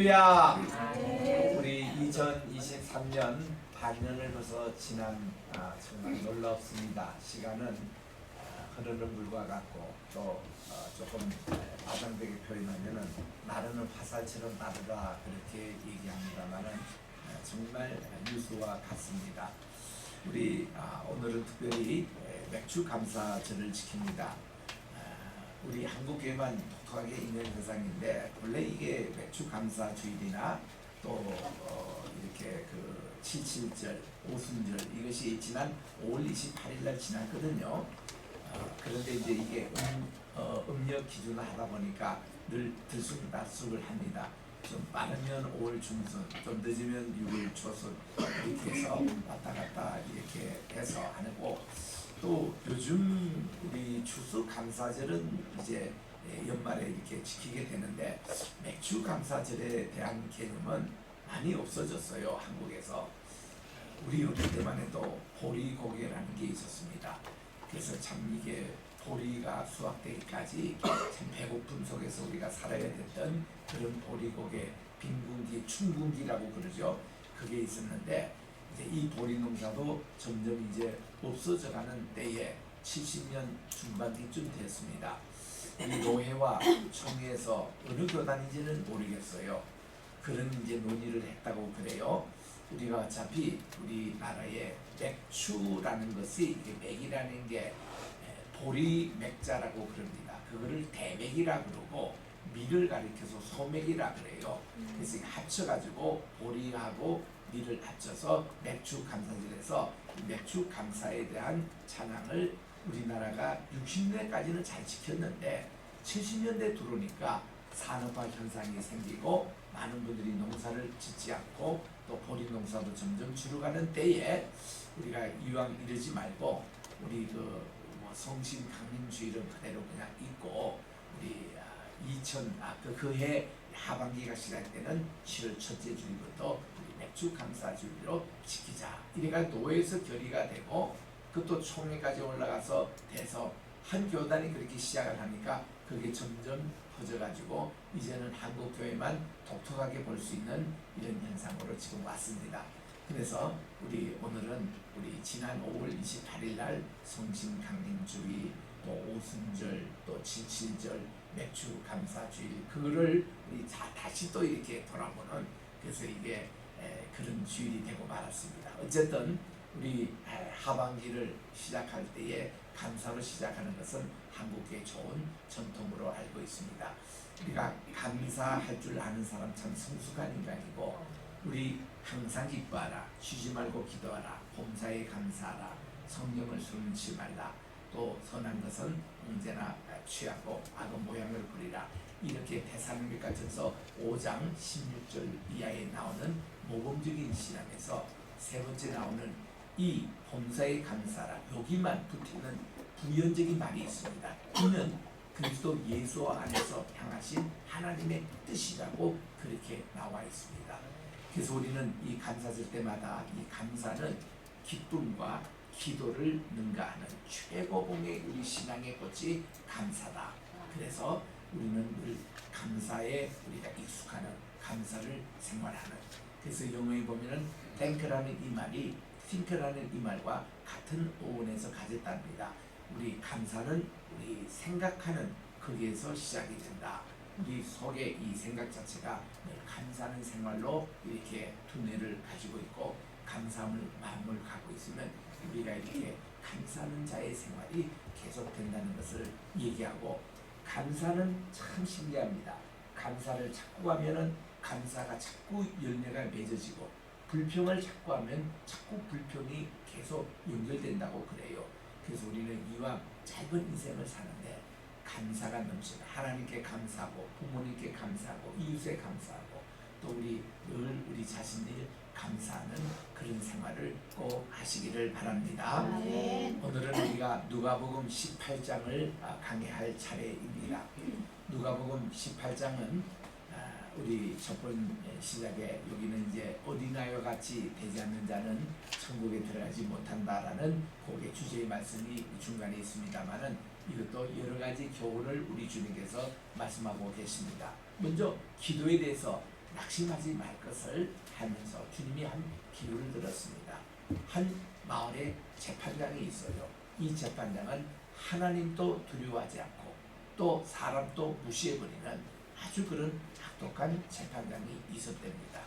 할렐루야! 우리 2023년 반년을 벌써 지난 정말 놀랍습니다. 시간은 흐르는 물과 같고 또 조금 과장되게 표현하면은 나르는 화살처럼 나르다 그렇게 얘기합니다만은 정말 유수와 같습니다. 우리 오늘은 특별히 맥주 감사절을 지킵니다. 우리 한국에만 독특하게 있는 현상인데 원래 이게 맥주 감사 주일이나 또 이렇게 그 77절, 오순절 이것이 지난 5월 28일 날 지났거든요. 그런데 이제 이게 음력 기준을 하다 보니까 늘 들쑥날쑥을 합니다. 좀 빠르면 5월 중순, 좀 늦으면 6월 초순 이렇게 해서 왔다 갔다 이렇게 해서 하고, 또 요즘 우리 추수감사절은 이제 연말에 이렇게 지키게 되는데 맥주 감사절에 대한 개념은 많이 없어졌어요. 한국에서 우리 어릴 때만 해도 보리고개라는 게 있었습니다. 그래서 참 이게 보리가 수확되기까지 참 배고픔 속에서 우리가 살아야 됐던 그런 보리고개, 빈궁기, 춘궁기라고 그러죠. 그게 있었는데 이제 이 보리 농사도 점점 이제 없어져가는 때에 70년 중반기쯤 됐습니다. 우리 노회와 총회에서 어느 교단인지는 모르겠어요. 그런 이제 논의를 했다고 그래요. 우리가 어차피 우리나라에 맥주라는 것이 이게 맥이라는 게 보리 맥자라고 그럽니다. 그거를 대맥이라 그러고 밀을 가리켜서 소맥이라 그래요. 그래서 합쳐가지고 보리하고 밀을 합쳐서 맥주 감사절에서 맥주 감사에 대한 찬양을 우리나라가 60년대까지는 잘 지켰는데 70년대 들어오니까 산업화 현상이 생기고 많은 분들이 농사를 짓지 않고 또 보리 농사도 점점 줄어가는 때에 우리가 이왕 이러지 말고 우리 성심 강림주의를 그대로 그냥 잊고 우리 그해 하반기가 시작할 때는 7월 첫째 주일부터 우리 맥주 감사주일로 지키자. 이래가 노회에서 결의가 되고 그것도 총회까지 올라가서 돼서 한 교단이 그렇게 시작을 하니까 그게 점점 퍼져가지고 이제는 한국 교회만 독특하게 볼 수 있는 이런 현상으로 지금 왔습니다. 그래서 우리 오늘은 우리 지난 5월 28일 날 성심 강림주의, 또 오순절, 또 77절 맥주 감사주일 그거를 우리 다시 또 이렇게 돌아보는, 그래서 이게 그런 주일이 되고 말았습니다. 어쨌든 우리 하반기를 시작할 때에 감사로 시작하는 것은 한국의 좋은 전통으로 알고 있습니다. 우리가 감사할 줄 아는 사람 참 성숙한 인간이고, 우리 항상 기뻐하라, 쉬지 말고 기도하라, 범사에 감사하라, 성령을 숨지 말라, 또 선한 것은 언제나 취하고 악은 모양을 부리라, 이렇게 데살로니가전서 5장 16절 이하에 나오는 모범적인 신앙에서 세 번째 나오는 이 범사에 감사라, 여기만 붙이는 부연적인 말이 있습니다. 이는 그리스도 예수 안에서 향하신 하나님의 뜻이라고 그렇게 나와 있습니다. 그래서 우리는 이 감사절 때마다 이 감사는 기쁨과 기도를 능가하는 최고봉의 우리 신앙의 꽃이 감사다. 그래서 우리는 늘 감사에 우리가 익숙하는, 감사를 생활하는, 그래서 영어에 보면은 thank라는 이 말이 think라는 이 말과 같은 어원에서 가졌답니다. 우리 감사는 우리 생각하는 거기에서 시작이 된다. 우리 속에 이 생각 자체가 늘 감사하는 생활로 이렇게 두뇌를 가지고 있고 감사함을 마음을 갖고 있으면 우리가 이렇게 감사하는 자의 생활이 계속된다는 것을 얘기하고, 감사는 참 신기합니다. 감사를 자꾸 하면은 감사가 자꾸 열매가 맺어지고, 불평을 자꾸 하면 자꾸 불평이 계속 연결된다고 그래요. 그래서 우리는 이왕 짧은 인생을 사는데 감사가 넘치는, 하나님께 감사하고 부모님께 감사하고 이웃에 감사하고 또 우리 자신이 감사하는 그런 생활을 꼭 하시기를 바랍니다. 오늘은 우리가 누가복음 18장을 강의할 차례입니다. 누가복음 18장은 우리 첫번 시작에 여기는 이제 어린아이와 같이 되지 않는 자는 천국에 들어가지 못한다라는 그게 주제의 말씀이 중간에 있습니다만은 이것도 여러 가지 교훈을 우리 주님께서 말씀하고 계십니다. 먼저 기도에 대해서 낙심하지 말 것을 하면서 주님이 한 기도를 들었습니다. 한 마을에 재판장이 있어요. 이 재판장은 하나님도 두려워하지 않고 또 사람도 무시해버리는 아주 그런 악독한 재판장이 있었답니다.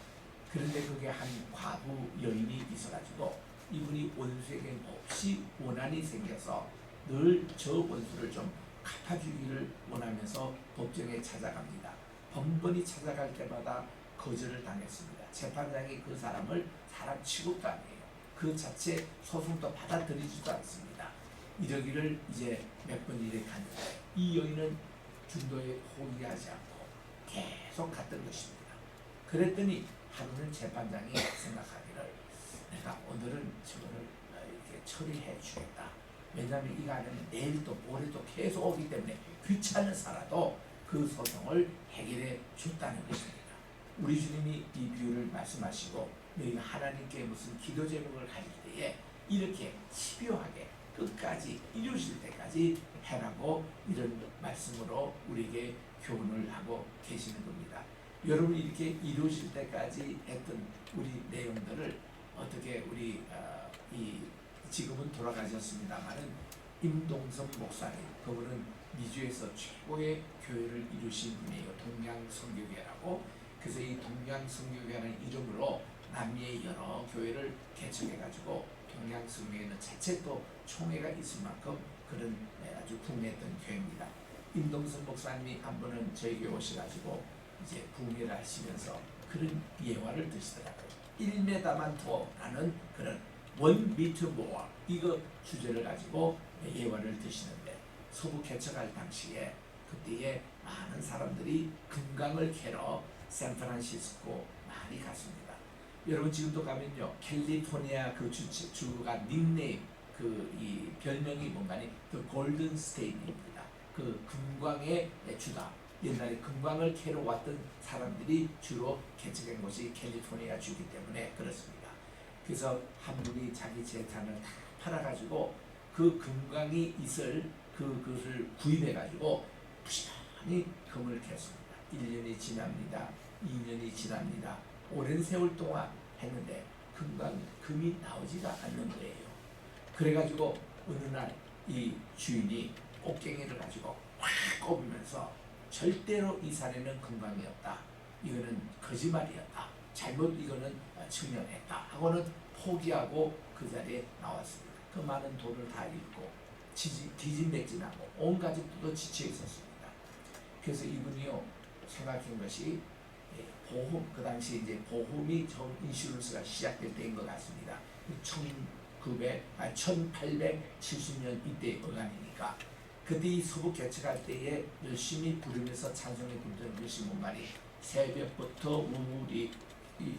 그런데 그게 한 과부 여인이 있어가지고 이분이 원수에게 몹시 원한이 생겨서 늘 저 원수를 좀 갚아주기를 원하면서 법정에 찾아갑니다. 번번이 찾아갈 때마다 거절을 당했습니다. 재판장이 그 사람을 사람 취급도 안 해요. 그 자체 소송도 받아들이지도 않습니다. 이러기를 이제 몇 번 이렇게 갔는데 이 여인은 중도에 포기하지 않고 계속 갔던 것입니다. 그랬더니 하루는 재판장이 생각하기를 내가 오늘은 저거를 이렇게 처리해 주겠다. 왜냐하면 이거 아니면 내일도 모레도 계속 오기 때문에 귀찮아서라도 그 소송을 해결해 줬다는 것입니다. 우리 주님이 이 비유를 말씀하시고 너희가 하나님께 무슨 기도 제목을 가질 때에 이렇게 집요하게 끝까지 이루실 때까지 해라고 이런 말씀으로 우리에게 교훈을 하고 계시는 겁니다. 여러분이 이렇게 이루실 때까지 했던 우리 내용들을 어떻게 우리 지금은 돌아가셨습니다마는 임동섭 목사님, 그분은 미주에서 최고의 교회를 이루신 분이에요. 동양성교회라고. 그래서 이 동양성교회라는 이름으로 남미의 여러 교회를 개척해가지고 동양성교회는 자체 또 총회가 있을 만큼 그런 아주 붕괴했던 교회입니다. 임동섭 목사님이 한 번은 저희 교회 오셔가지고 이제 붕괴를 하시면서 그런 예화를 드시더라고요. 1m만 더라는 그런 1m more 이거 주제를 가지고 예화를 드시는데 서부 개척할 당시에 그때에 많은 사람들이 금강을 캐러 샌프란시스코 많이 갔습니다. 여러분 지금도 가면요 캘리포니아 그 주가 닉네임 이 별명이 뭔가니 그 골든 스테이트입니다. 그 금광의 주다. 옛날에 금광을 캐러 왔던 사람들이 주로 개척한 곳이 캘리포니아 주기 때문에 그렇습니다. 그래서 한 분이 자기 재산을 다 팔아가지고 그 금광이 있을 그것을 구입해가지고 부지런히 금을 캤습니다. 1년이 지납니다. 2년이 지납니다. 오랜 세월 동안 했는데 금이 나오지가 않는 거예요. 그래가지고 어느 날 이 주인이 꽃갱이를 가지고 확 꼽으면서 절대로 이 산에는 금광이었다. 이거는 거짓말이었다. 잘못 이거는 증명했다. 하고는 포기하고 그 자리에 나왔습니다. 그 많은 돈을 다 잃고 뒤진맥진하고 온 가족도 지쳐 있었습니다. 그래서 이분이요 생각한 것이 보험, 그 당시 이제 보험이 처음 인슈런스가 시작될 때인 것 같습니다. 1870년 이때 어간이니까 그때 이 서부 개척할 때에 열심히 부르면서 찬송에 부르던 것이 뭔가니 새벽부터 우물이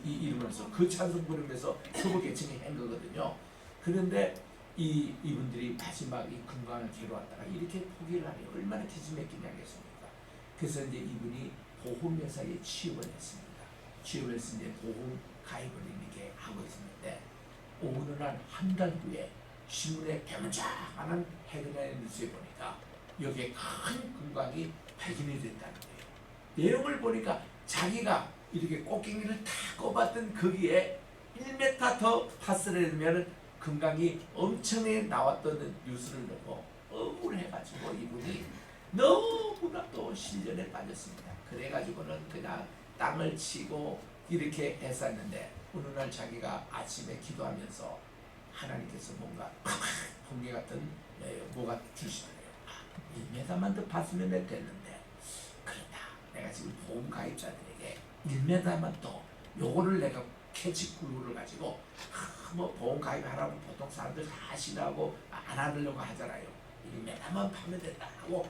이루면서 그 찬송 부르면서 서부 개척이 한 거거든요. 그런데 이분들이 마지막 이 금강을 캐러 왔다가 이렇게 포기를 하니 얼마나 기지맥히냐겠습니까? 그래서 이제 이분이 보험회사에 취업을 했습니다. 취업을 해서 이제 보험 가입을 이렇게 하고 있었는데 어느 날 한 달 후에 신문에 대문짝하는 헤드라인 뉴스에 보니까 여기에 큰 금광이 발견이 됐다는 거예요. 내용을 보니까 자기가 이렇게 꽃갱이를 다 꼽았던 거기에 1m 더 파스를 하면 금강이 엄청나게 나왔던 뉴스를 보고 억울해가지고 이분이 너무나 또 실련에 빠졌습니다. 그래가지고는 그냥 땅을 치고 이렇게 했었는데 어느 날 자기가 아침에 기도하면서 하나님께서 뭔가 번개 같은 뭐가 주시더래요. 1m만 더 봤으면 됐는데 그러다 내가 지금 보험 가입자들에게 1m만 더 요거를 내가 캐치구를 가지고 뭐 보험 가입하라고 보통 사람들 다 싫어하고 안 하려고 하잖아요. 1m만 파면 된다 하고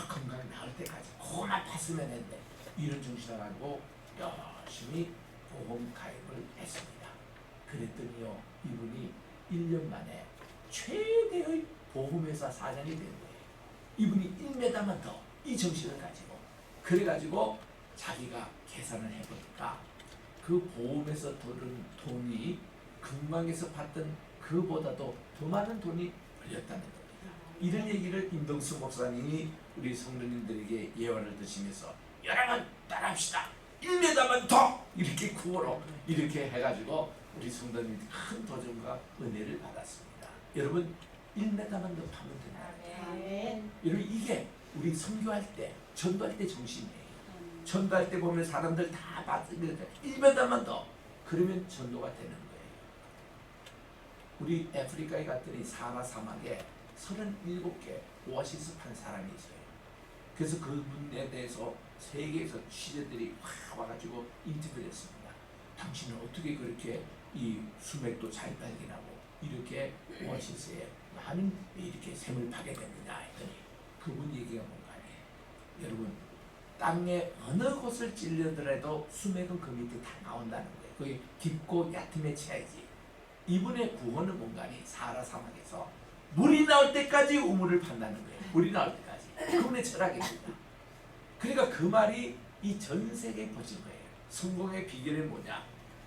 건강 나을 때까지 그만 팠으면 했는데 이런 정신을 가지고 열심히 보험 가입을 했습니다. 그랬더니요 이분이 1년 만에 최대의 보험회사 사장이 된 거예요. 이분이 1m만 더 이 정신을 가지고 그래가지고 자기가 계산을 해보니까 그 보험에서 들은 돈이 금강에서 받던 그보다도 더 많은 돈이 벌렸다는 겁니다. 이런 얘기를 임동수 목사님이 우리 성도님들에게 예언을 드시면서 여러분 따라합시다. 1m만 더 이렇게 구호로 이렇게 해가지고 우리 성도님이 큰 도전과 은혜를 받았습니다. 여러분 1m만 더 파면 된다. 아멘. 여러분 이게 우리 선교할 때 전도할 때 정신이에요. 전도할 때 보면 사람들 다 받으면 1m만 더 그러면 전도가 되는 거예요. 우리 아프리카에 갔더니 사하라 사막에 37개 오아시스 판 사람이 있어요. 그래서 그분에 대해서 세계에서 취재들이 확 와가지고 인터뷰를 했습니다. 당신은 어떻게 그렇게 이 수맥도 잘 발견하고 이렇게 오아시스에 많은 이렇게 샘을 파게 됐느냐 했더니 그분 얘기가 뭔가 아니에요. 여러분 땅에 어느 곳을 찔러더라도 수맥은 그 밑에 다 나온다는 거예요. 그게 깊고 얕음에 채야지. 이분의 구원은 뭔가 아니 사하라 사막에서 물이 나올 때까지 우물을 판다는 거예요. 물이 나올 때까지. 그분의 철학입니다. 그러니까 그 말이 이 전 세계에 퍼진 거예요. 성공의 비결은 뭐냐?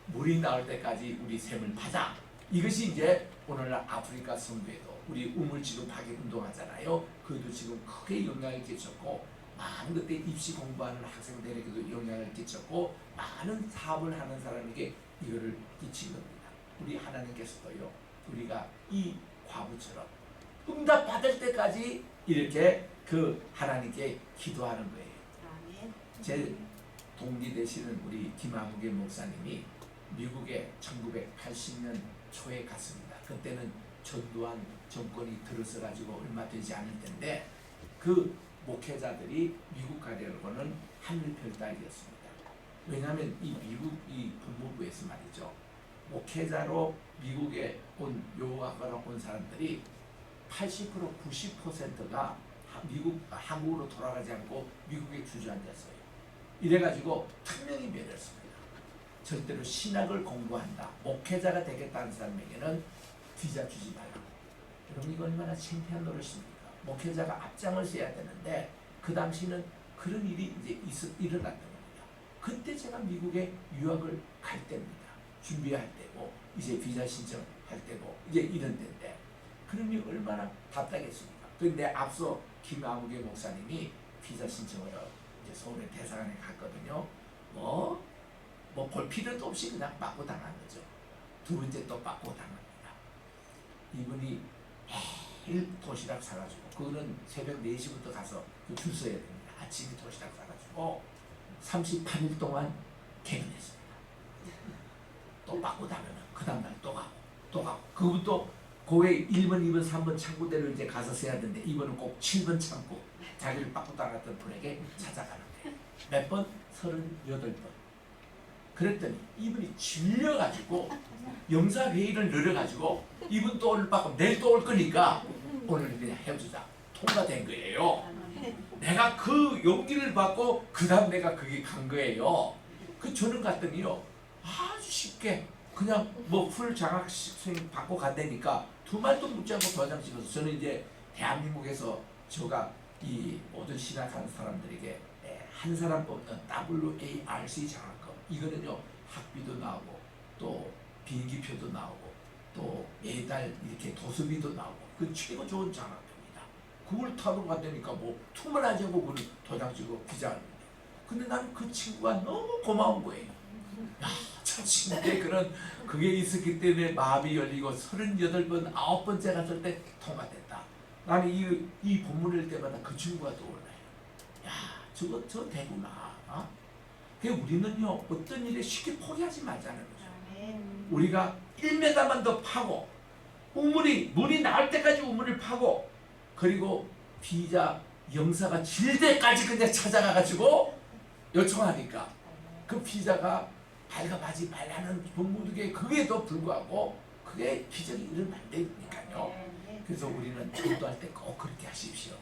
물이 나올 때까지 우리 샘을 파자. 이것이 이제 오늘날 아프리카 선교에도 우리 우물 지금 파괴 운동하잖아요. 그것도 지금 크게 영향을 끼쳤고 많은 그때 입시 공부하는 학생들에게도 영향을 끼쳤고 많은 사업을 하는 사람에게 이거를 끼친 겁니다. 우리 하나님께서도요. 우리가 이 과부처럼 응답 받을 때까지 이렇게 그 하나님께 기도하는 거예요. 아멘. 제 동기 되시는 우리 김아무개 목사님이 미국에 1980년 초에 갔습니다. 그때는 전두환 정권이 들어서 가지고 얼마 되지 않을 텐데 그 목회자들이 미국 가려고는 하늘 별따기였습니다. 왜냐하면 이 미국 이 법무부에서 말이죠. 목회자로 미국에 온 유학하러 온 사람들이 80% 90%가 한국으로 돌아가지 않고 미국에 주저앉았어요. 이래가지고 특명히 매렸습니다. 절대로 신학을 공부한다, 목회자가 되겠다는 사람에게는 비자 주지 말라고. 여러분 이거 얼마나 창피한 노릇입니까? 목회자가 앞장을 서야 되는데 그 당시는 그런 일이 이제 일어났던 겁니다. 그때 제가 미국에 유학을 갈 때입니다. 준비할 때고 이제 비자 신청할 때고 이제 이런 때인데 그러니 얼마나 답답했습니까? 그런데 앞서 김아무개 목사님이 비자 신청하러 이제 서울의 대사관에 갔거든요. 뭐 볼 필요도 없이 그냥 받고 당한 거죠. 두 번째 또 받고 당합니다. 이분이 매일 도시락 사가지고 그거는 새벽 4시부터 가서 줄 서야 됩니다. 아침에 도시락 사가지고 38일 동안 개근했습니다. 또 받고 당하면 그 다음날 또 가고 그분도 고에 1번, 2번, 3번 창구대로 이제 가서 써야 되는데 이번은 꼭 7번 창구 자기를 받고 당했던 분에게 찾아가는 거예요. 몇 번? 38번. 그랬더니 이분이 질려가지고 영사회의를 늘어가지고 이분 또 올 받고 내일 또 올 거니까 오늘 그냥 헤어지자 통과된 거예요. 내가 그 용기를 받고 그 다음 내가 거기 간 거예요. 그 저는 갔더니요 아주 쉽게 그냥 뭐 풀 장학생 받고 간다니까 두 말도 묻지 않고 도장 찍어서 저는 이제 대한민국에서 제가 이 모든 신학하는 사람들에게 한 사람 뽑는 WARC 장학금 이거는요 학비도 나오고 또 비행기표도 나오고 또 매달 이렇게 도서비도 나오고 그 최고 좋은 장학금입니다. 그걸 타러 갔다니까 뭐 투문하지 않고 그걸 도장 찍고 비자를 근데 나는 그 친구가 너무 고마운 거예요. 야, 저 친구의 그런 그게 있었기 때문에 마음이 열리고 38번 9번째 갔을 때 통과됐다. 나는 이 본문을 읽을 때마다 그 친구가 떠올라요. 야, 저 되구나. 어? 그러니까 우리는요 어떤 일에 쉽게 포기하지 말자는 거죠. 우리가 1m만 더 파고 물이 나올 때까지 우물을 파고 그리고 비자 영사가 질 때까지 그냥 찾아가가지고 요청하니까 그 비자가 발급하지 말라는 법무국에 그게도 불구하고 그게 기적이 일어난다니까요. 그래서 우리는 전도할 때 꼭 그렇게 하십시오.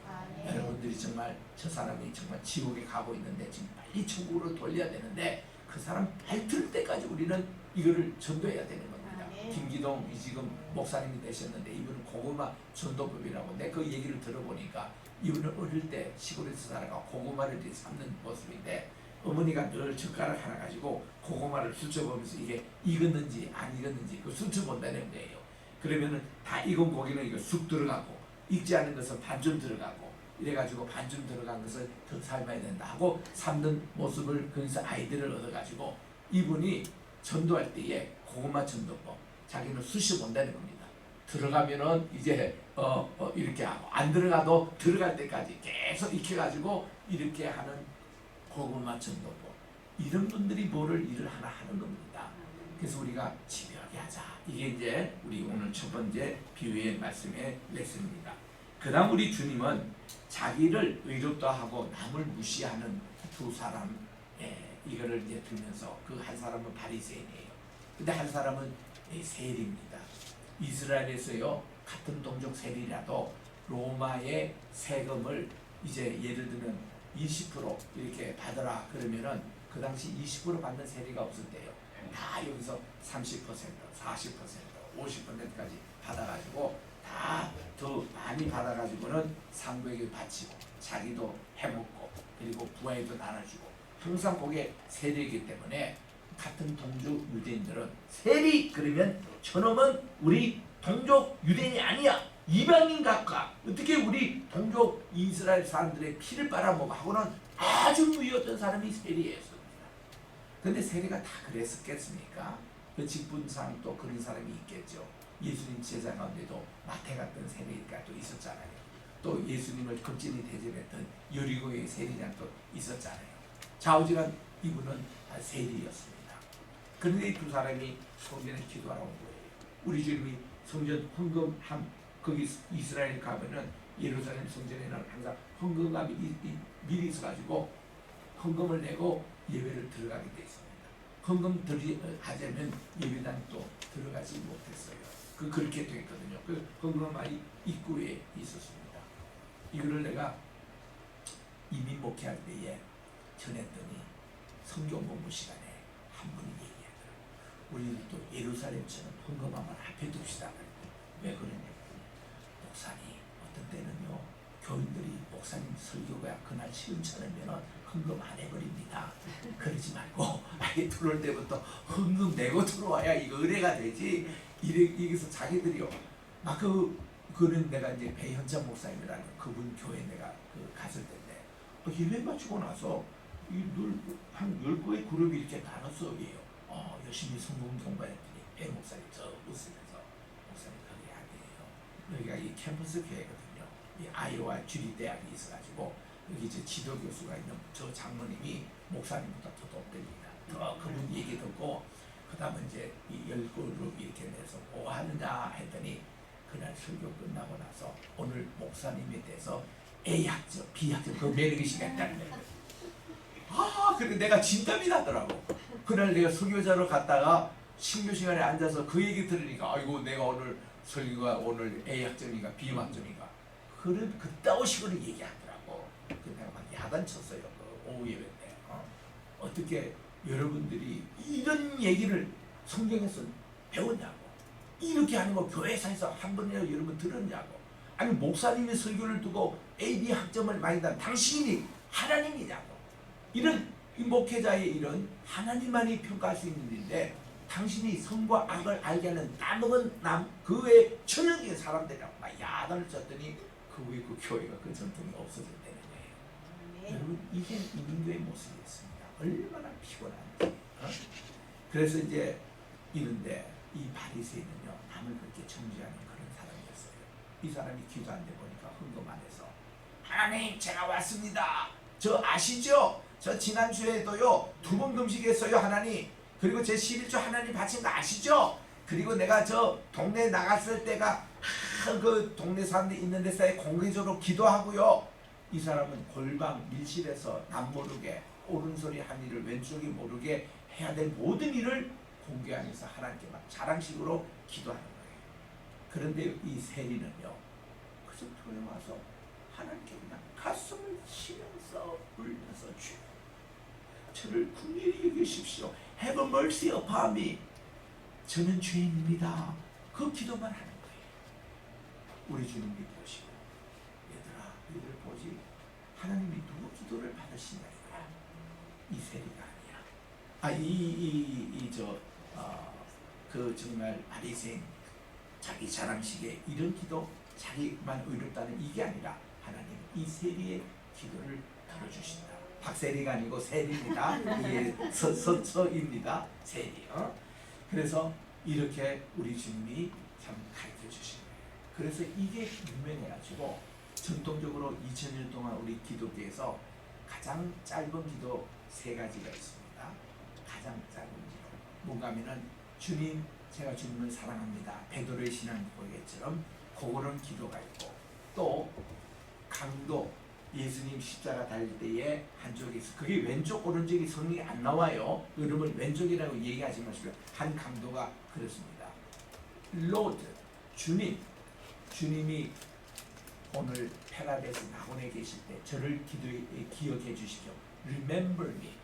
여러분들이 정말 저 사람이 정말 지옥에 가고 있는데 지금 빨리 천국으로 돌려야 되는데 그 사람 발들 때까지 우리는 이거를 전도해야 되는 겁니다. 김기동 지금 목사님이 되셨는데 이분은 고구마 전도법이라고 내 그 얘기를 들어보니까 이분은 어릴 때 시골에서 살아가 고구마를 삶는 모습인데 어머니가 늘 젓가락 하나 가지고 고구마를 쑤쳐보면서 이게 익었는지 안 익었는지 그 쑤쳐본다는 거예요. 그러면은 다 익은 고기는 이거 쑥 들어가고 익지 않은 것은 반쯤 들어가고 이래가지고 반쯤 들어간 것을 더 삶아야 된다 하고 삶는 모습을 거기서 아이디어를 얻어가지고 이분이 전도할 때에 고구마 전도법 자기는 수시 본다는 겁니다. 들어가면은 이제 이렇게 하고 안 들어가도 들어갈 때까지 계속 익혀가지고 이렇게 하는 고구마 전도법. 이런 분들이 뭐를 일을 하나 하는 겁니다. 그래서 우리가 집요하게 하자. 이게 이제 우리 오늘 첫 번째 비유의 말씀의 레슨입니다. 그 다음 우리 주님은 자기를 의롭다 하고 남을 무시하는 두 사람 이거를 이제 들면서 그 한 사람은 바리새인이에요. 근데 한 사람은 세리입니다. 이스라엘에서요 같은 동족 세리라도 로마의 세금을 이제 예를 들면 20% 이렇게 받으라 그러면은 그 당시 20% 받는 세리가 없을 때요. 다 여기서 30%, 40%, 50%까지 받아가지고 다 더 많이 받아가지고는 상부에게 바치고 자기도 해먹고 그리고 부하에도 나눠주고 항상 그게 세리이기 때문에 같은 동족 유대인들은 세리 그러면 저놈은 우리 동족 유대인이 아니야. 이방인 각각 어떻게 우리 동족 이스라엘 사람들의 피를 빨아먹어 하고는 아주 무의었던 사람이 세리였습니다. 근데 세리가 다 그랬었겠습니까? 그 직분상 또 그런 사람이 있겠죠. 예수님 제자 가운데도 마태 같은 세리가 또 있었잖아요. 또 예수님을 극진히 대접했던 여리고의 세리장 또 있었잖아요. 좌우지간 이분은 세리였습니다. 그런데 이 두 사람이 성전에 기도하러 온 거예요. 우리 주님이 성전 헌금함 거기 이스라엘 가면은 예루살렘 성전에는 항상 헌금함이 미리 있어가지고 헌금을 내고 예배를 들어가게 돼 있습니다. 헌금 하자면 예배당 또 들어가지 못했어요. 그렇게 됐거든요. 그 헌금함이 입구에 있었습니다. 이거를 내가 이민 목회할 때에 전했더니 성경 공부 시간에 한 분이 얘기하더라고요. 우리도 예루살렘처럼 헌금함을 앞에 둡시다. 왜 그러냐? 목사님 어떤 때는요 교인들이 목사님 설교가 그날 시음처럼면 헌금 안 해버립니다. 그러지 말고 아예 들어올 때부터 헌금 내고 들어와야 이거 의뢰가 되지. 이래서 자기들이요 막 그는 내가 이제 배현찬 목사님이라는 그분 교회 내가 갔을 때인데 예배 마치고 나서 한 10개의 그룹이 이렇게 나눴어. 열심히 성경 공부했더니 배 목사님 저 웃으면서 목사님 그게 아니에요. 여기가 이 캠퍼스 교회거든요. 이 아이오와 주리 대학이 있어가지고 여기 이제 지도 교수가 있는 저 장로님이 목사님보다 더 높답니다. 더 그분 얘기 듣고 그 다음에 이제 이 10그룹 이렇게 내서 뭐 하느냐 했더니 그날 설교 끝나고 나서 오늘 목사님에 대해서 A학점, B학점 그 매력이 심했다는 거예요. 그래 내가 진땀이 나더라고. 그날 내가 설교자로 갔다가 신교 시간에 앉아서 그 얘기 들으니까 아이고 내가 오늘 설교가 오늘 A학점인가 B학점인가 그따오 식으로 얘기하더라고. 내가 막 야단쳤어요. 그 오후 예배 때. 어떻게 여러분들이 이런 얘기를 성경에서 배웠냐고. 이렇게 하는 거 교회사에서 한 번이라도 여러분 들었냐고. 아니 목사님이 설교를 두고 A, B 학점을 많이 단 당신이 하나님이냐고. 이런 이 목회자의 이런 하나님만이 평가할 수 있는 일인데 당신이 선과 악을 알게 하는 남은 그 외에 천연적인 사람들이라고 막 야단을 쳤더니 그 후에 그 교회가 그 전통이 없어졌다는 거예요. 여러분 이게 이민교의 모습이었습니다. 얼마나 피곤한지. 그래서 이제 이런데 이 바리새인은요 남을 그렇게 정죄하는 그런 사람이었어요. 이 사람이 기도하는데 보니까 헌금 안 해서 하나님 제가 왔습니다. 저 아시죠? 저 지난주에도요 2번 금식했어요 하나님. 그리고 제 11조 하나님 바친 거 아시죠? 그리고 내가 저 동네 나갔을 때가 그 동네 사람들 있는 데서 공개적으로 기도하고요. 이 사람은 골방 밀실에서 남 모르게 오른손이 한 일을 왼쪽이 모르게 해야 될 모든 일을 공개하면서 하나님께 막 자랑식으로 기도하는 거예요. 그런데 이 세리는요 그저 교회 와서 하나님께 그냥 가슴을 치면서 울면서 주여 저를 긍휼히 여기십시오. Have mercy upon me. 저는 죄인입니다. 그 기도만 하는 거예요. 우리 주님이 보시고 얘들아 이들 보지 하나님이 누구 기도를 받으시냐 이거야. 이 세리가 아니야. 그 정말 바리새인 자기 자랑식에 이런 기도 자기만 의롭다는 이게 아니라 하나님 이 세리의 기도를 들어주신다. 박세리가 아니고 세리입니다. 이게 서입니다. 세리. 그래서 이렇게 우리 주님이 참 가르쳐 주신 거예요. 그래서 이게 유명해가지고 전통적으로 2000년 동안 우리 기독교에서 가장 짧은 기도 세 가지가 있습니다. 가장 짧은 기도. 뭔가 하면은 주님, 제가 주님을 사랑합니다. 베드로의 신앙 고백처럼 그런 기도가 있고, 또 강도, 예수님 십자가 달릴 때에 한쪽에서, 그게 왼쪽 오른쪽이 성경이 안 나와요. 여러분 왼쪽이라고 얘기하지 마시고요. 한 강도가 그렇습니다. Lord, 주님이 오늘 페라데스 낙원에 계실 때 저를 기억해 주시죠. Remember me.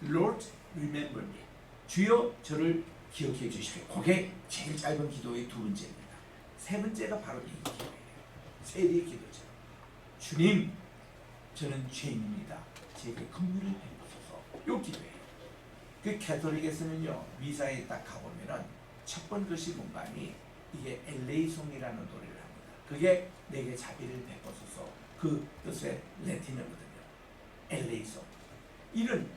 Lord, remember me. 주여 저를 기억해 주시오. 그게 제일 짧은 기도의 두 번째입니다. 세 번째가 바로 이 기도예요. 세리의 기도죠. 주님, 저는 죄인입니다. 제게 긍휼을 베푸소서. 요 기도예요. 그 가톨릭에서는요, 미사에 딱 가보면은 첫 번째 것이 문간이 이게 엘레이송이라는 노래를 합니다. 그게 내게 자비를 베푸소서. 그 뜻의 라틴어거든요. 엘레이송. 이런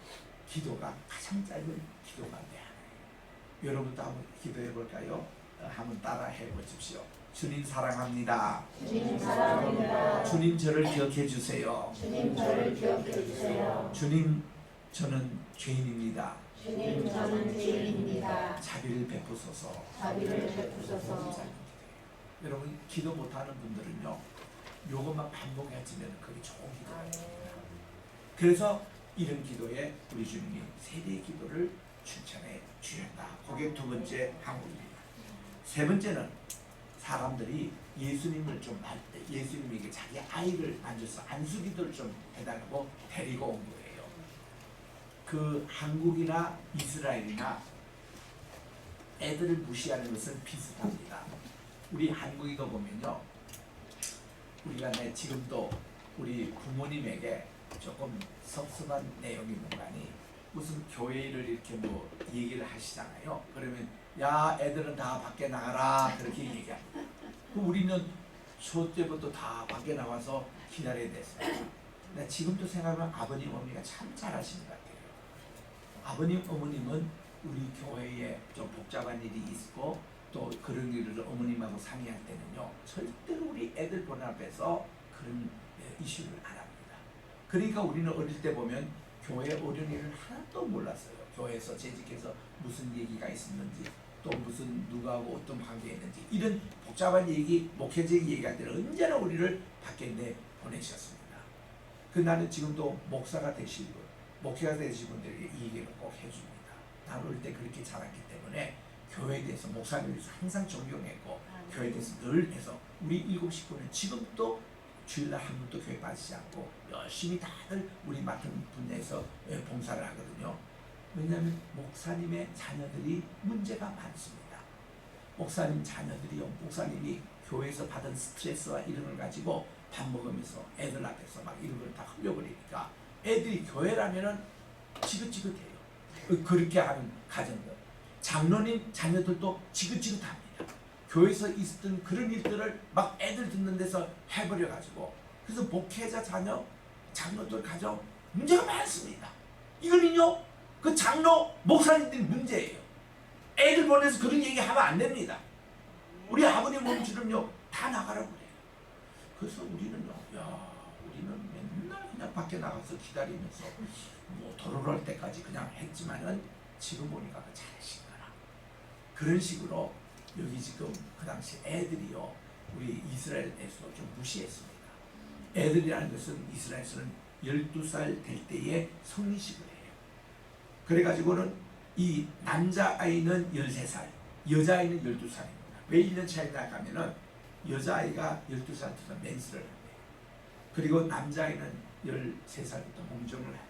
기도가 가장 짧은 기도 가운데 하나예요. 여러분도 한번 기도해 볼까요? 한번 따라 해 보십시오. 주님 사랑합니다. 주님 사랑합니다. 주님 저를 기억해 주세요. 주님 저를 기억해 주세요. 주님 저는 죄인입니다. 주님 저는 죄인입니다. 자비를 베푸소서. 자비를 베푸소서. 여러분 기도 못하는 분들은요, 요것만 반복해지면 그게 좋은 기도예요. 그래서 이런 기도에 우리 주님이 세리의 기도를 추천해 주셨다. 그게 두 번째 항목입니다. 세 번째는 사람들이 예수님을 좀 말 때 예수님에게 자기 아이를 만져서 안수기도를 좀 해달라고 데리고 온 거예요. 그 한국이나 이스라엘이나 애들을 무시하는 것은 비슷합니다. 우리 한국에도 보면요, 우리가 지금도 우리 부모님에게 조금 섭섭한 내용이 뭔가니 무슨 교회를 이렇게 뭐 얘기를 하시잖아요. 그러면 야 애들은 다 밖에 나가라 그렇게 얘기합니다. 우리는 초 때부터 다 밖에 나와서 기다려야 됐어요. 근데 지금도 생각하면 아버님 어머니가 참 잘하시는 것 같아요. 아버님 어머님은 우리 교회에 좀 복잡한 일이 있고 또 그런 일을 어머님하고 상의할 때는요, 절대로 우리 애들 본 앞에서 그런 이슈를 안 합니다. 그러니까 우리는 어릴 때 보면 교회 어른이를 하나도 몰랐어요. 교회에서 재직해서 무슨 얘기가 있었는지, 또 무슨 누구하고 어떤 관계가 있는지, 이런 복잡한 얘기, 목회적인 얘기할 때는 언제나 우리를 밖에 내보내셨습니다. 그 나는 지금도 목사가 되시고 목회가 되신 분들에게 이 얘기를 꼭 해줍니다. 나는 어릴 때 그렇게 자랐기 때문에 교회에 대해서, 목사님에 대해서 항상 존경했고 교회에 대해서 늘 해서 우리 7 식구는 지금도 주일날 한 번도 교회 빠지지 않고 열심히 다들 우리 맡은 분야에서 봉사를 하거든요. 왜냐하면 목사님의 자녀들이 문제가 많습니다. 목사님 자녀들이요, 목사님이 교회에서 받은 스트레스와 이런 걸 가지고 밥 먹으면서 애들 앞에서 막 이런 걸 다 흘려버리니까 애들이 교회라면은 지긋지긋해요. 그렇게 하는 가정들. 장로님 자녀들도 지긋지긋합니다. 교회에서 있었던 그런 일들을 막 애들 듣는 데서 해버려가지고, 그래서 목회자 자녀, 장로들 가정 문제가 많습니다. 이거는요, 그 장로, 목사님들이 문제예요. 애들 보내서 그런 얘기 하면 안 됩니다. 우리 아버님 몸처럼요, 다 나가라고 그래요. 그래서 우리는요, 우리는 맨날 그냥 밖에 나가서 기다리면서 뭐 토론할 때까지 그냥 했지만은 지금 보니까 잘하신 거라. 그런 식으로 여기 지금 그 당시 애들이요, 우리 이스라엘에서도 좀 무시했습니다. 애들이라는 것은 이스라엘에서는 12살 될 때에 성리식을 해요. 그래가지고는 이 남자아이는 13살, 여자아이는 12살입니다. 왜 1년 차이 나가면은 여자아이가 12살 때부터 맨스를 한대요. 그리고 남자아이는 13살부터 몸종을 한대요.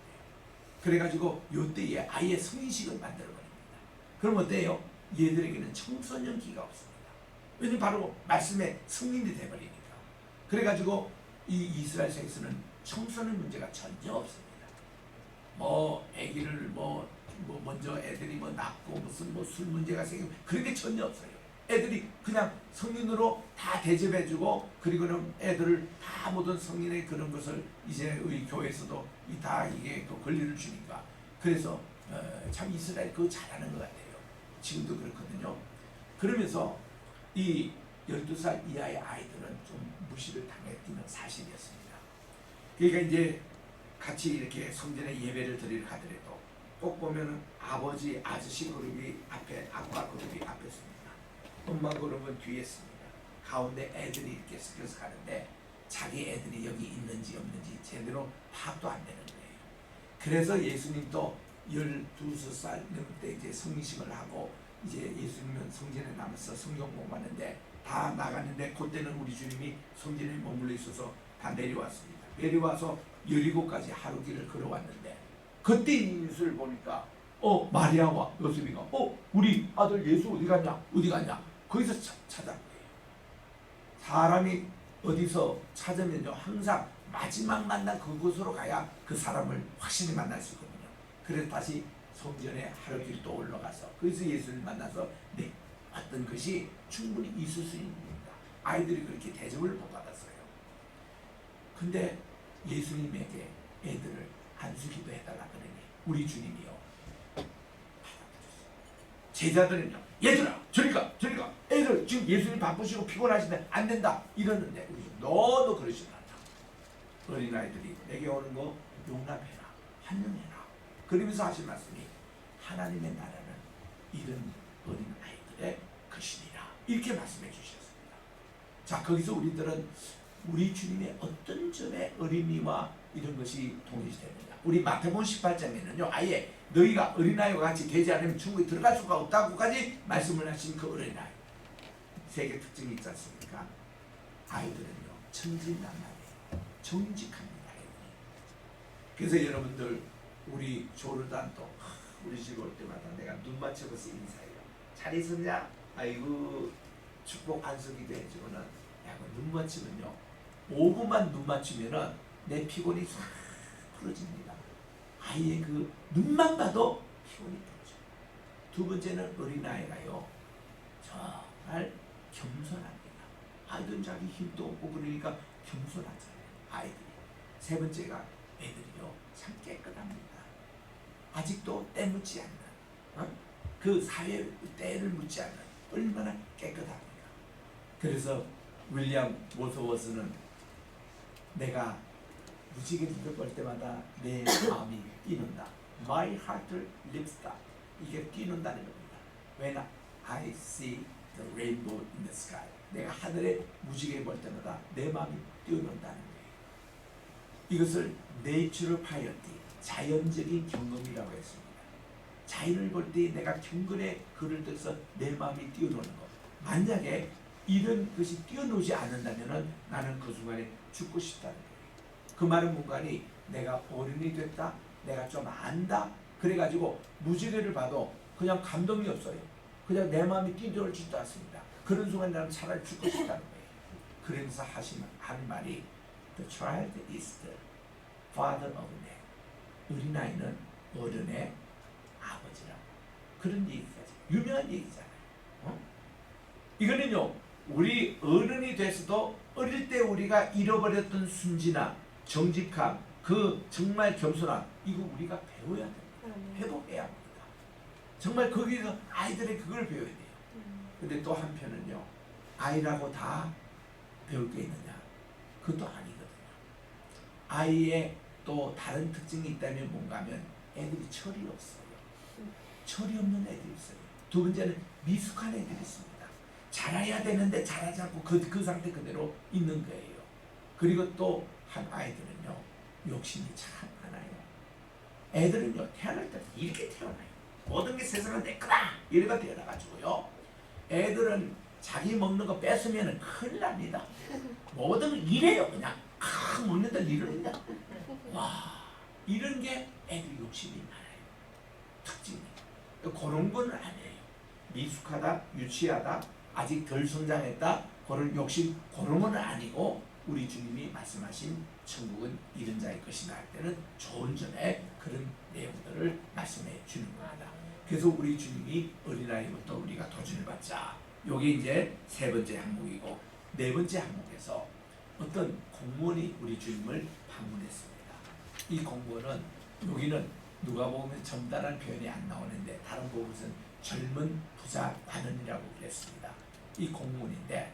그래가지고 요때에 아예 성인식을 만들어버립니다. 그럼 어때요? 얘들에게는 청소년기가 없습니다. 왜냐면 바로 말씀에 승인이 돼버리니까. 그래가지고 이 이스라엘에서는 청소년 문제가 전혀 없습니다. 뭐 아기를 뭐 먼저 애들이 뭐 낳고 무슨 뭐 술 문제가 생기고 그런 게 전혀 없어요. 애들이 그냥 성인으로 다 대접해주고 그리고는 애들을 다 모든 성인의 그런 것을 이제 우리 교회에서도 다 이게 그 권리를 주니까 그래서 참 이스라엘 그거 잘하는 것 같아요. 지금도 그렇거든요. 그러면서 이 12살 이하의 아이들은 좀 무시를 당했던 사실이었습니다. 그러니까 이제 같이 이렇게 성전에 예배를 드리러 가더라도 꼭 보면은 아버지, 아저씨 그룹이 앞에, 아빠 그룹이 앞에 있습니다. 엄마 그룹은 뒤에 있습니다. 가운데 애들이 이렇게 섞여서 가는데 자기 애들이 여기 있는지 없는지 제대로 파악도 안 되는 거예요. 그래서 예수님도 12살 넘을 때 이제 성리식을 하고 이제 예수님은 성전에 남아서 성경 공부하는데 다 나가는데 그때는 우리 주님이 성전에 머물러 있어서 다 내려왔습니다. 내려와서 여리고까지 하루 길을 걸어왔는데 그때 이 뉴스를 보니까 마리아와 요셉이가 우리 아들 예수 어디 갔냐 거기서 찾은 거예요. 사람이 어디서 찾으면요 항상 마지막 만난 그곳으로 가야 그 사람을 확실히 만날 수 있거든요. 그래서 다시 성전에 하루 길 또 올라가서 거기서 예수를 만나서 왔던 것이 충분히 있을 수 있는 겁니다. 아이들이 그렇게 대접을 못 받았어요. 근데 예수님에게 애들을 안수기도 해달라 그러니 우리 주님이요 제자들은요 얘들아 저리가 애들 지금 예수님 바쁘시고 피곤하신데 안 된다 이러는데 우리 너도 그러시면 안다. 어린아이들이 내게 오는 거 용납해라 환영해라 그러면서 하신 말씀이 하나님의 나라는 이런 어린아이들의 것이니라 이렇게 말씀해 주셨습니다. 자 거기서 우리들은 우리 주님의 어떤 점에 어린이와 이런 것이 동일시 됩니다. 우리 마태복음 18장에는요 아예 너희가 어린아이와 같이 되지 않으면 천국에 들어갈 수가 없다고까지 말씀을 하신 그 어린아이 세 개 특징이 있지 않습니까? 아이들은요 천진난만해요. 정직합니다. 그래서 여러분들 우리 조르단도 우리 집 올 때마다 내가 눈 맞춰서 인사해요. 잘 있었냐? 아이고 축복 안수기도 해주고는 눈 맞추면요 5분만 눈 맞추면은 내 피곤이 싹 풀어집니다. 아이의 그 눈만 봐도 피곤이 풀어져요. 두 번째는 어린아이가요 정말 겸손합니다. 아이들은 자기 힘도 없고 그러니까 겸손하잖아요. 아이들이. 세 번째가 애들이요 참 깨끗합니다. 아직도 때 묻지 않는 그 사회 때를 묻지 않는 얼마나 깨끗합니까? 그래서 윌리엄 월스워스는 내가 무지개를 볼 때마다 내 마음이 뛰는다. My heart leaps up. 이게 뛰는다는 겁니다. When I see the rainbow in the sky. 내가 하늘에 무지개 볼 때마다 내 마음이 뛰어난다는 거예요. 이것을 natural piety, 자연적인 경험이라고 했습니다. 자연을 볼 때 내가 경건의 글을 들어서 내 마음이 뛰어노는 것. 만약에 이런 것이 뛰어노지 않는다면 나는 그 순간에 죽고 싶다는 거예요. 그 말은 뭔가니 내가 어른이 됐다, 내가 좀 안다, 그래가지고 무지개를 봐도 그냥 감동이 없어요. 그냥 내 마음이 뛰어놀지도 않습니다. 그런 순간 나는 차라리 죽고 싶다는 거예요. 그러면서 하는 말이 The child is the father of man. 어린아이는 어른의 아버지라고. 그런 얘기까지 유명한 얘기잖아요. 이거는요 우리 어른이 돼서도 어릴 때 우리가 잃어버렸던 순진함, 정직함, 그 정말 겸손함 이거 우리가 배워야 됩니다. 회복해야 합니다. 정말 거기서 아이들의 그걸 배워야 돼요. 근데 또 한편은요 아이라고 다 배울 게 있느냐? 그것도 아니거든요. 아이의 또 다른 특징이 있다면 뭔가 하면 애들이 철이 없어요. 철이 없는 애들이 있어요. 두 번째는 미숙한 애들이 있습니다. 잘해야 되는데 잘하지 않고 그 상태 그대로 있는 거예요. 그리고 또 한 아이들은요 욕심이 참 많아요. 애들은요 태어날 때 이렇게 태어나요. 모든 게 세상은 내 거다 이래가 태어나가지고요 애들은 자기 먹는 거 뺏으면 큰일 납니다. 모든 걸 이래요. 그냥 먹는다 이러는다. 와 이런 게 애들 욕심이 많아요. 특징이 그런 거는 아니에요. 미숙하다, 유치하다, 아직 덜 성장했다 그런 욕심 그런 건 아니고 우리 주님이 말씀하신 천국은 이런 자의 것이다 할 때는 좋은 점에 그런 내용들을 말씀해 주는 겁니다. 그래서 우리 주님이 어린아이부터 우리가 도전을 받자 요게 이제 세 번째 항목이고, 네 번째 항목에서 어떤 공무원이 우리 주님을 방문했습니다. 이 공무원은, 여기는 누가복음에 젊다라는 표현이 안 나오는데 다른 곳은 젊은 부자 관원이라고 그랬습니다. 이 공무원인데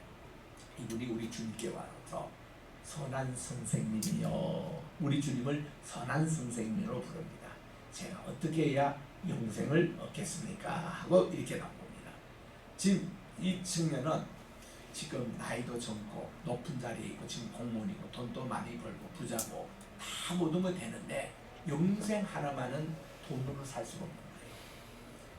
이분이 우리 주님께 와서 선한 선생님이요, 우리 주님을 선한 선생님으로 부릅니다. 제가 어떻게 해야 영생을 얻겠습니까? 하고 이렇게 나옵니다. 지금 이 청년은 지금 나이도 젊고 높은 자리에 있고 지금 공무원이고 돈도 많이 벌고 부자고 다 모든 거 되는데 영생 하나만은 돈으로 살 수가 없는 거예요.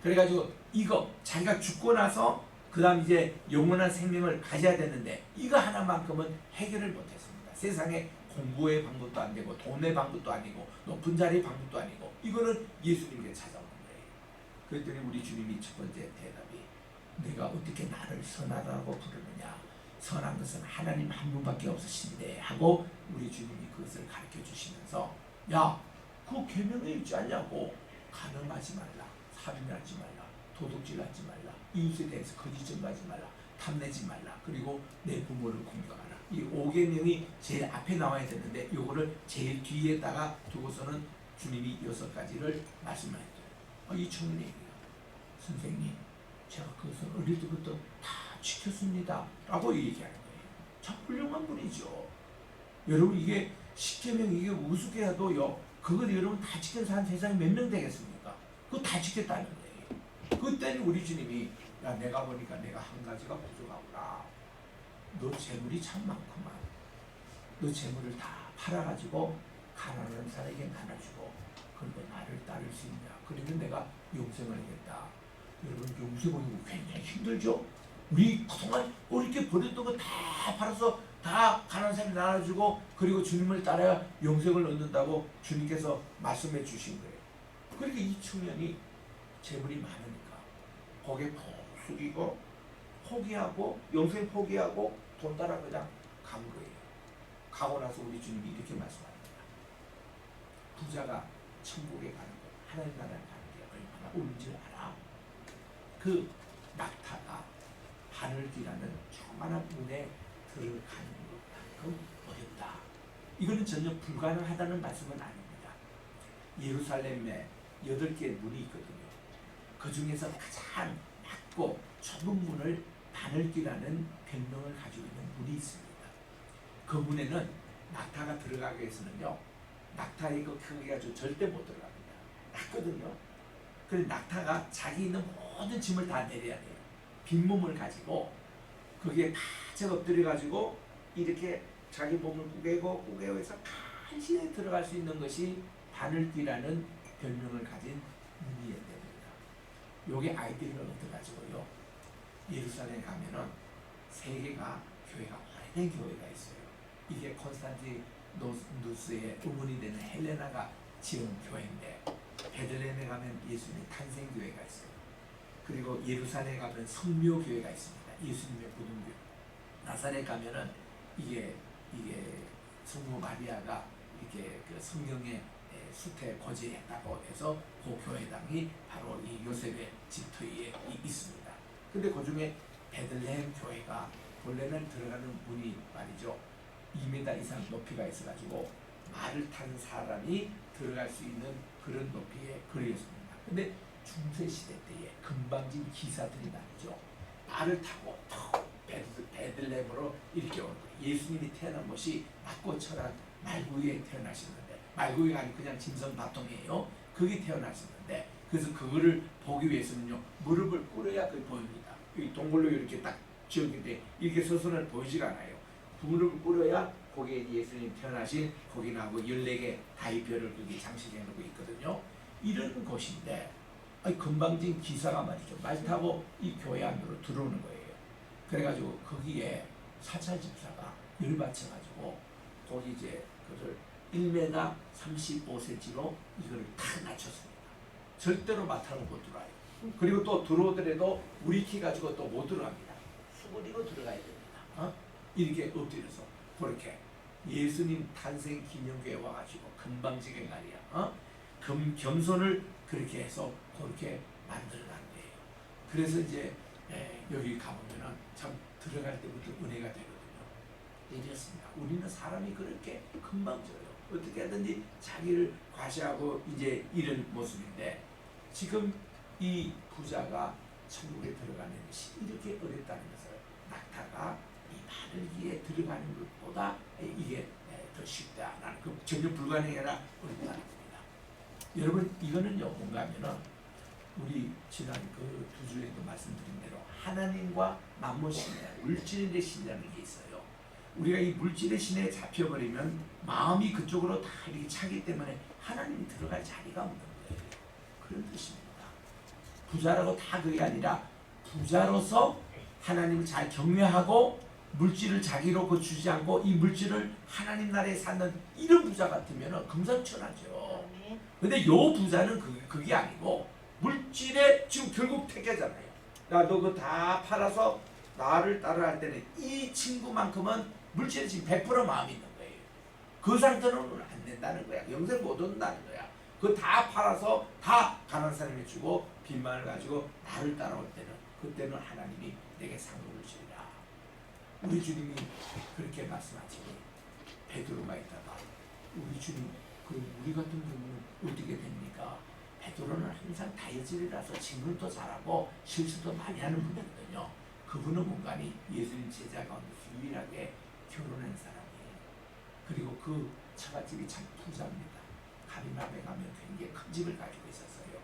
그래가지고 이거 자기가 죽고 나서 그 다음 이제 영원한 생명을 가져야 되는데 이거 하나만큼은 해결을 못했습니다. 세상에 공부의 방법도 안 되고 돈의 방법도 아니고 높은 자리의 방법도 아니고 이거는 예수님께 찾아오는 거예요. 그랬더니 우리 주님이 첫 번째 대답이, 내가 어떻게 나를 선하다고 부르느냐, 선한 것은 하나님 한 분밖에 없으신데 하고 우리 주님이 그것을 가르쳐 주시면서, 야, 그 계명에 있지 않냐고, 간음하지 말라, 살인하지 말라, 도둑질하지 말라, 이웃에 대해서 거짓 증거하지 말라, 탐내지 말라, 그리고 내 부모를 공경하라. 이 5계명이 제일 앞에 나와야 되는데 요거를 제일 뒤에다가 두고서는 주님이 6가지를 말씀하셨어요. 이 청년이 얘기해요. 선생님, 제가 그것을 어릴 때부터 다 지켰습니다 라고 얘기하는 거예요. 참 훌륭한 분이죠. 여러분, 이게 10계명 이게 우습게라도요, 그걸 여러분 다 지켜서 한 세상에 몇 명 되겠습니까? 그거 다 지켰다는 거예요. 그때는 우리 주님이, 야, 내가 보니까 내가 한 가지가 부족하구나. 너 재물이 참 많구만. 너 재물을 다 팔아가지고 가난한 사람에게 나눠주고 그리고 나를 따를 수 있냐. 그러면 내가 영생을 하겠다. 여러분, 영생은 굉장히 힘들죠. 우리 그동안 어렵게 버렸던 거 다 팔아서 다 가난한 사람에 나눠주고 그리고 주님을 따라야 영생을 얻는다고 주님께서 말씀해 주신 거예요. 그러니까 이 청년이 재물이 많으니까 거기에 푹 숙이고 포기하고 영생 포기하고 돈 따라 그냥 간 거예요. 가고 나서 우리 주님이 이렇게 말씀합니다. 부자가 천국에 가는 것, 하나님 나라에 가는 게 얼마나 옳은 줄 알아? 그 낙타가 바늘기라는 조그마한 문에 들어가는 것만큼 어렵다. 이거는 전혀 불가능하다는 말씀은 아닙니다. 예루살렘에 8개의 문이 있거든요. 그 중에서 가장 낮고 좁은 문을 바늘기라는 별명을 가지고 있는 문이 있습니다. 그 문에는 낙타가 들어가기 위해서는요, 낙타의 그 크기가 절대 못 들어갑니다. 낮거든요. 그래서 낙타가 자기 있는 모든 짐을 다 내려야 돼요. 빈몸을 가지고 거기에 가득 엎드려가지고 이렇게 자기 몸을 꾸개고 해서 간신히 들어갈 수 있는 것이 바늘귀라는 별명을 가진 문이어야 됩니다. 요게 아이디어를 얻어가지고요, 예루살렘에 가면은 3개가 교회가 오래된 교회가 있어요. 이게 콘스탄티누스의 어머니 되는 헬레나가 지은 교회인데, 베들레헴에 가면 예수님의 탄생교회가 있어요. 그리고 예루살렘에 가면 성묘교회가 있습니다. 예수님의 부름교회. 나사렛 가면은 이게 성모 마리아가 이렇게 그 성경의 숲에 거주했다고 해서 그 교회당이 바로 이 요셉의 집터위에 있습니다. 근데 그 중에 베들레헴 교회가 본래는 들어가는 문이 말이죠, 2m 이상 높이가 있어가지고 말을 타는 사람이 들어갈 수 있는 그런 높이에 그려졌습니다. 근데 중세시대 때에 금방진 기사들이 말이죠, 말을 타고 베들레헴으로 이렇게 오는 거예요. 예수님이 태어난 곳이 낮고 철한 말구이에 태어나셨는데, 말구이가 아니고 그냥 짐승 바통이에요. 거기 태어나셨는데, 그래서 그거를 보기 위해서는요, 무릎을 꿇어야 그게 보입니다. 이 동굴로 이렇게 딱 지었는데 이렇게 서서는 보이지가 않아요. 무릎을 꿇어야 거기에 예수님 태어나신 거기 나오고 14개 다이별을 거기 장식해 놓고 있거든요. 이런 곳인데, 금방진 기사가 말이죠, 말 타고 이 교회 안으로 들어오는 거예요. 그래가지고 거기에 사찰 집사가 열받쳐가지고 거기 이제 그걸 1m 35cm로 이걸 탁 낮췄습니다. 절대로 마타로 못 들어와요. 그리고 또 들어오더라도 우리 키 가지고 또 못 들어갑니다. 수그리고 들어가야 됩니다. 이렇게 엎드려서 그렇게 예수님 탄생 기념교회 와가지고 금방지게 말이야, 겸손을 그렇게 해서 그렇게 만들어간 거예요. 그래서 이제 여기 가보면은 참 들어갈 때부터 은혜가 되거든요. 이랬습니다. 우리는 사람이 그렇게 금방 져요. 어떻게 하든지 자기를 과시하고 이제 이런 모습인데 지금 이 부자가 천국에 들어가는 것이 이렇게 어렵다는 것을 낙타가 이 바늘기에 들어가는 것보다 이게 더 쉽다라는 그 전혀 불가능이 아니라 어렵다는 겁니다. 여러분 이거는요 뭔가 하면은 우리 지난 그 2주에도 말씀드린 대로 하나님과 만몬 신뢰, 물질의 신뢰라는 게 있어요. 우리가 이 물질의 신뢰에 잡혀버리면 마음이 그쪽으로 다 이렇게 차기 때문에 하나님이 들어갈 자리가 없는 거예요. 그런 뜻입니다. 부자라고 다 그게 아니라 부자로서 하나님을 잘 경외하고 물질을 자기로 거주지 않고 이 물질을 하나님 나라에 사는 이런 부자 같으면 금상첨화죠. 근데 요 부자는 그게 아니고 물질에 지금 결국 택하잖아요. 야, 너 그거 다 팔아서 나를 따라할 때는 이 친구만큼은 물질에 지금 100% 마음이 있는 거예요. 그 상태는 안 된다는 거야. 영생 못 얻는다는 거야. 그거 다 팔아서 다 가난한 사람이 주고 빚만을 가지고 나를 따라올 때는 그때는 하나님이 내게 상급을 주리라. 우리 주님이 그렇게 말씀하시니 베드로가 있다가 우리 주님 그 우리 같은 경우는 어떻게 됩니까? 베드로는 항상 다혈질이라서 질문도 잘하고 실수도 많이 하는 분이거든요. 그분은 뭔가니 예수님 제자 가운데서 유일하게 결혼한 사람이에요. 그리고 그 처갓집이 참 부자입니다. 가리나베 가면 굉장히 큰 집을 가지고 있었어요.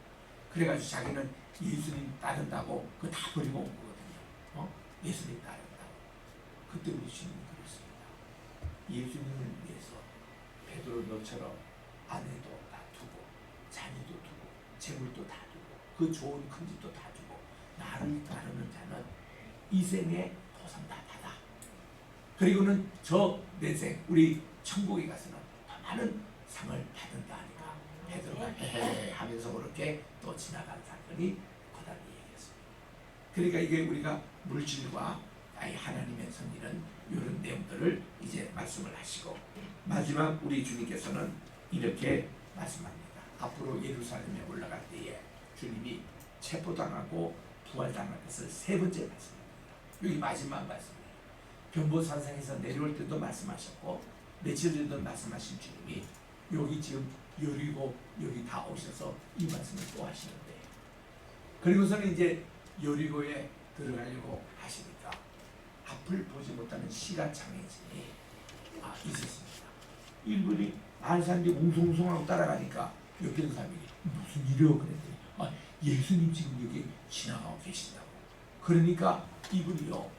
그래가지고 자기는 예수님 따른다고 그거 다 버리고 온 거거든요. 예수님 따른다고. 그때 우리 주님이 그랬습니다. 예수님을 위해서 베드로 너처럼 아내도 다 두고 자녀도 두고 재물도 다 두고 그 좋은 큰 집도 다 두고 나를 따르는 자는 이 생에 보상 다 받아. 그리고는 저 내생 우리 천국에 가서는 더 많은 상을 받는다 하니까 베드로가 헤헤 하면서 그렇게 또 지나간 사건이 고단히 얘기했습니다. 그러니까 이게 우리가 물질과 하나님의 선일은 이런 내용들을 이제 말씀을 하시고 마지막 우리 주님께서는 이렇게 말씀합니다. 앞으로 예루살렘에 올라갈 때에 주님이 체포당하고 부활당할 것을 세 번째 말씀입니다. 여기 마지막 말씀이에요. 변보산상에서 내려올 때도 말씀하셨고 며칠 전에도 말씀하신 주님이 여기 지금 여리고 여기 다 오셔서 이 말씀을 또 하시는데 그리고서는 이제 여리고에 들어가려고 하시니까 앞을 보지 못하는 시각장애인이 있었습니다. 이분이 많은 사람들이 웅성웅성하고 따라가니까 옆에 있는 사람이 무슨 일이요? 그랬더니 예수님 지금 여기 지나가고 계신다고. 그러니까 이분이요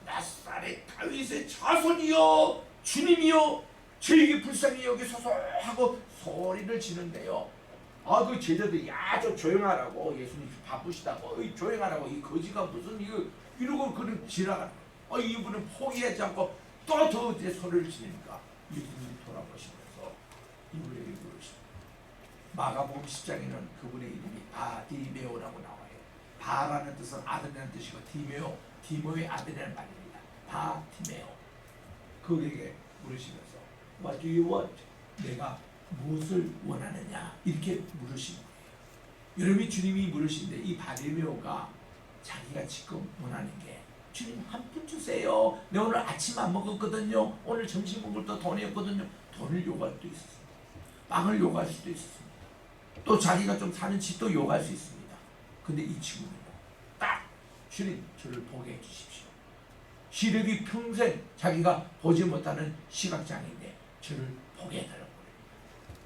나사렛 다윗의 자손이요 주님이요 저에게 불쌍히 여기소서 하고 소리를 지는데요. 그 제자들이 좀 조용하라고 예수님 바쁘시다고 조용하라고 이 거지가 무슨 이러고 그는 지나가는 거예요. 이분은 포기하지 않고 또 더 이제 소리를 지르니까 예수님이 돌아보시면서 이분에게 물으십니다. 마가복음 10장에는 그분의 이름이 바디메오라고 나와요. 바라는 뜻은 아들이라는 뜻이고 디모의 아들이라는 말입니다. 바디메오. 그에게 물으시면서 What do you want? 내가 무엇을 원하느냐 이렇게 물으신 거예요. 여러분이 주님이 물으신데 이 바디메오가 자기가 지금 원하는 게 주님 한 푼 주세요. 내가 오늘 아침 안 먹었거든요. 오늘 점심 먹을 때 돈이 없거든요. 돈을 요구할 수도 있었습니다. 빵을 요구할 수도 있었습니다. 또 자기가 좀 사는 집도 요구할 수 있습니다. 근데 이 친구는 딱 주님 저를 보게 해주십시오. 시력이 평생 자기가 보지 못하는 시각장애인데 저를 보게 해달라고 그래요.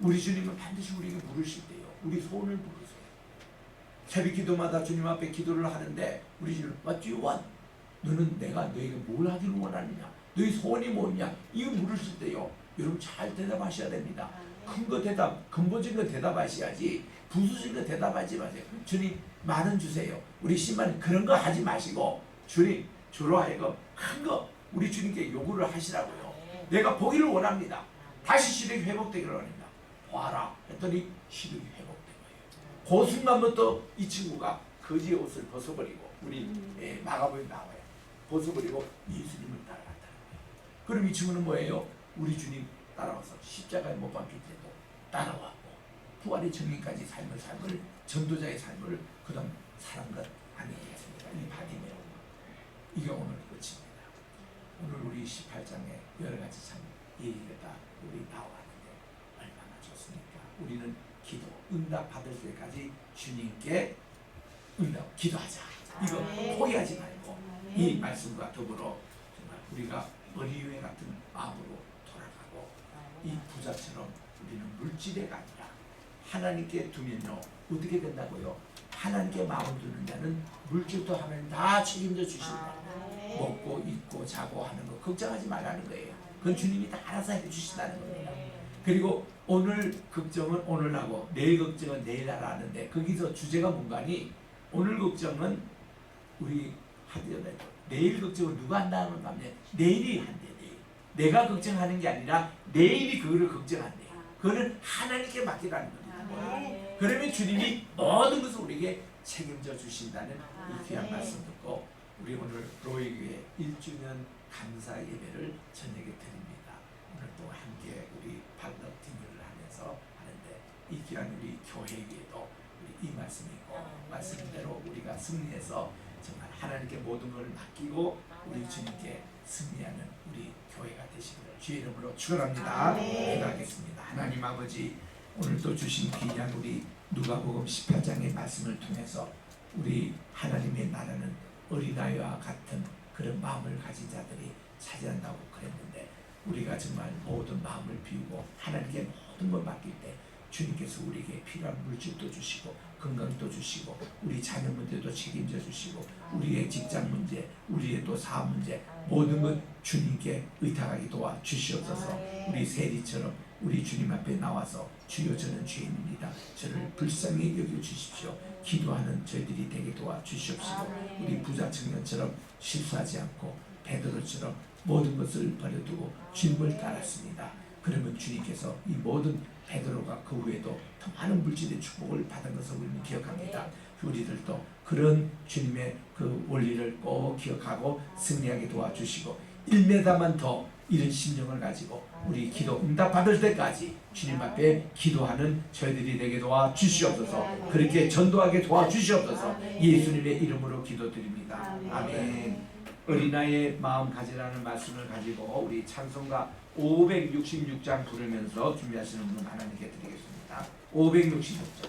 우리 주님은 반드시 우리에게 물으실 때요. 우리 소원을 물으세요. 새벽 기도마다 주님 앞에 기도를 하는데 우리 주님 What do you want? 너는 내가 너에게 뭘 하기를 원하느냐? 너의 소원이 뭐냐? 이거 물으실 때요. 여러분 잘 대답하셔야 됩니다. 큰 거 대답, 근본적인 거 대답하셔야지 부수적인 거 대답하지 마세요. 주님 많은 주세요. 우리 10만 그런 거 하지 마시고 주님 저로 하여금 큰 거 우리 주님께 요구를 하시라고요. 내가 보기를 원합니다. 다시 시력이 회복되기를 원합니다. 봐라 했더니 시력이 회복된 거예요. 그 순간부터 이 친구가 거지의 옷을 벗어버리고 우리 마가복음에 나와요. 벗어버리고 예수님을 따라갔다는 거예요. 그럼 이 친구는 뭐예요? 우리 주님 따라와서 십자가에 못 박힐 때도 따라왔고 부활의 정의까지 삶을 전도자의 삶을 그다음 사는 것 아니겠습니까? 이 바디메오. 우리 나와는데 얼마나 좋습니까? 우리는 기도 응답 받을 때까지 주님께 응답 기도하자. 이거 포기하지 말고 이 말씀과 더불어 정말 우리가 어린애 같은 마음으로 돌아가고 이 부자처럼 우리는 물질애가 아니라 하나님께 두면요 어떻게 된다고요? 하나님께 마음을 두는 자는 물질도 하면 다 책임져 주신다. 먹고 입고 자고 하는 거 걱정하지 말라는 거예요. 그건 주님이 다 알아서 해주신다는 겁니다. 그리고 오늘 걱정은 오늘 하고 내일 걱정은 내일 하라 하는데 거기서 주제가 뭔가니 오늘 걱정은 우리 하더라도 내일 걱정을 누가 한다는 거 하면 내일이 한대. 내가 걱정하는 게 아니라 내일이 그거를 걱정한대. 그거는 하나님께 맡기라는 겁니다. 그러면 주님이 모든 것을 우리에게 책임져 주신다는 이 귀한 말씀 듣고 우리 오늘 로이교회 1주년 감사 예배를 저녁에 드립니다. 오늘 또 함께 우리 발덕 디너를 하면서 하는데 이 귀한 우리 교회 위에도 우리 이 말씀이 있고 말씀대로 우리가 승리해서 정말 하나님께 모든 걸 맡기고 우리 주님께 승리하는 우리 교회가 되시기를 주의 이름으로 축원합니다. 기도하겠습니다. 하나님 아버지 오늘도 주신 귀한 우리 누가복음 18장의 말씀을 통해서 우리 하나님의 나라는 어린아이와 같은 그런 마음을 가진 자들이 차지한다고 그랬는데 우리가 정말 모든 마음을 비우고 하나님께 모든 걸 맡길 때 주님께서 우리에게 필요한 물질도 주시고 건강도 주시고 우리 자녀 문제도 책임져 주시고 우리의 직장 문제, 우리의 또 사업 문제 모든 것 주님께 의탁하게 도와 주시옵소서. 우리 세리처럼 우리 주님 앞에 나와서 주여 저는 죄인입니다. 저를 불쌍히 여겨 주십시오. 기도하는 저희들이 되게 도와 주시옵시고 우리 부자 청년처럼 실수하지 않고 베드로처럼 모든 것을 버려두고 주님을 따랐습니다. 그러면 주님께서 이 모든 베드로가 그 후에도 더 많은 물질의 축복을 받은 것을 우리는 기억합니다. 우리들도 그런 주님의 그 원리를 꼭 기억하고 승리하게 도와주시고 1m만 더 이런 심령을 가지고 우리 기도 응답 받을 때까지 주님 앞에 기도하는 저희들이 되게 도와주시옵소서. 그렇게 전도하게 도와주시옵소서. 예수님의 이름으로 기도드립니다. 아멘. 어린아이의 마음 가지라는 말씀을 가지고 우리 찬송가 566장 부르면서 준비하시는 분 하나님께 드리겠습니다. 566장